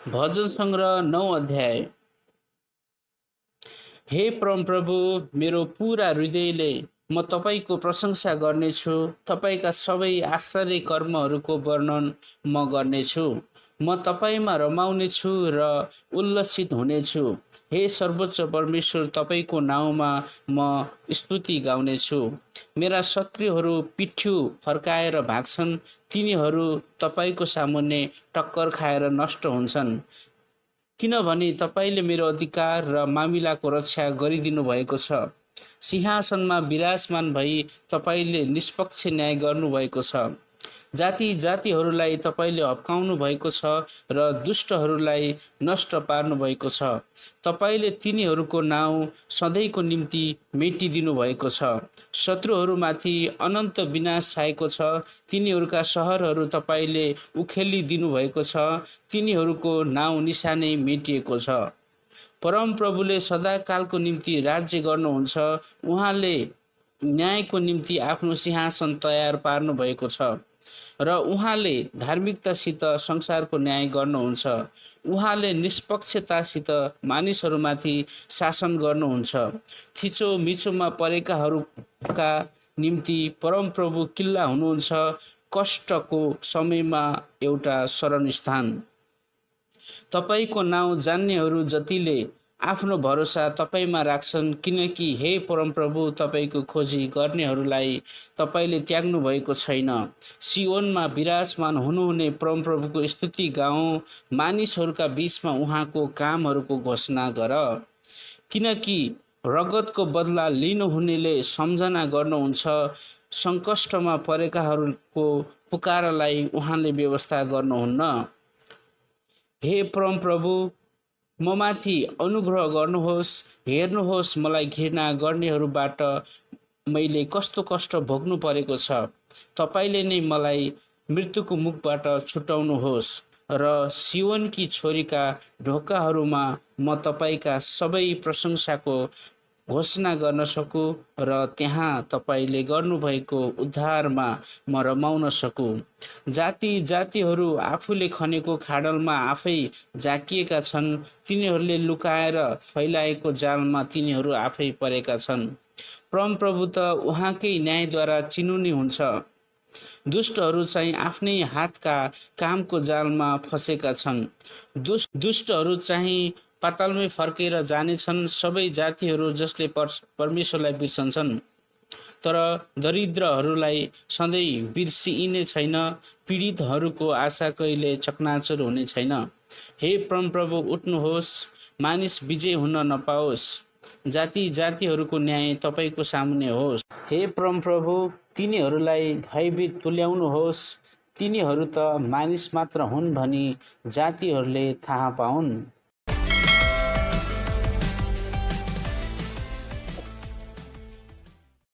भजन सङ्ग्रह 9 अध्याय। हे परमप्रभु, मेरो पुरा हृदयले म तपाईँको प्रशंसा गर्नेछु। तपाईँका सबै आश्चर्य कर्महरूको वर्णन म गर्नेछु। म तपाईँमा रमाउनेछु र उल्लसित हुनेछु। हे सर्वोच्च परमेश्वर, तपाईँको नाउँमा म स्तुति गाउनेछु। मेरा शत्रुहरू पिठ्यु फर्काएर भाग्छन्, तिनीहरू तपाईँको सामुन्ने टक्कर खाएर नष्ट हुन्छन्। किनभने तपाईँले मेरो अधिकार र मामिलाको रक्षा गरिदिनु भएको छ। सिंहासनमा विराजमान भई तपाईँले निष्पक्ष न्याय गर्नुभएको छ। जाति जातिहरूलाई तपाईँले हप्काउनु भएको छ र दुष्टहरूलाई नष्ट पार्नु भएको छ। तपाईँले तिनीहरूको नाउँ सधैँको निम्ति मेटिदिनु भएको छ। शत्रुहरूमाथि अनन्त विनाश छाएको छ। तिनीहरूका सहरहरू तपाईँले उखेलिदिनु भएको छ। तिनीहरूको नाउँ निशानै मेटिएको छ। परमप्रभुले सदाकालको निम्ति राज्य गर्नुहुन्छ। उहाँले न्यायको निम्ति आफ्नो सिंहासन तयार पार्नु भएको छ र उहाँले धार्मिकतासित संसारको न्याय गर्नुहुन्छ। उहाँले निष्पक्षतासित मानिसहरूमाथि शासन गर्नुहुन्छ। थिचो मिचोमा परेकाहरूका निम्ति परमप्रभु किल्ला हुनुहुन्छ, कष्टको समयमा एउटा शरणस्थान। तपाईँको नाउँ जान्नेहरू जतिले आफ्नो भरोसा तपाईँमा राख्छन्, किनकि हे परमप्रभु, तपाईँको खोजी गर्नेहरूलाई तपाईँले त्याग्नु भएको छैन। सियोनमा विराजमान हुनुहुने परमप्रभुको स्तुति गाउँ। मानिसहरूका बीचमा उहाँको कामहरूको घोषणा गर। किनकि रगतको बदला लिनुहुनेले सम्झना गर्नुहुन्छ। सङ्कष्टमा परेकाहरूको पुकारलाई उहाँले व्यवस्था गर्नुहुन्न। हे परमप्रभु, ममाथि अनुग्रह गर्नुहोस्। हेर्नुहोस्, मलाई घृणा गर्नेहरूबाट मैले कस्तो कष्ट भोग्नु परेको छ। तपाईँले नै मलाई मृत्युको मुखबाट छुटाउनुहोस् र सियोनकी छोरीका ढोकाहरूमा म तपाईँका सबै प्रशंसाको घोषणा गर्न सकूँ र त्यहाँ तपाईँले गर्नुभएको उद्धारमा म रमाउन सकूँ। जाति जातिहरू आफूले खनेको खाडलमा आफै झाकिएका छन्। तिनीहरूले लुकाएर फैलाएको जालमा तिनीहरू आफै परेका छन्। परमप्रभु त उहाँकै न्यायद्वारा चिनुनी हुन्छ। दुष्टहरू चाहिँ आफ्नै हातका कामको जालमा फसेका छन्। दुष्टहरू चाहिँ पातालमै फर्केर जानेछन्। सबै जातिहरू जसले परमेश्वरलाई बिर्सन्छन्, तर दरिद्रहरूलाई सधैँ बिर्सिइने छैन। पीडितहरूको आशा कहिले चकनाचुर हुने छैन। हे परमप्रभु, उठ्नुहोस्, मानिस विजय हुन नपाओस्। जाति जातिहरूको न्याय तपाईँको सामुन्ने होस्। हे परमप्रभु, तिनीहरूलाई भयभीत तुल्याउनुहोस्। तिनीहरू त मानिस मात्र हुन् भनी जातिहरूले थाहा पाउन्।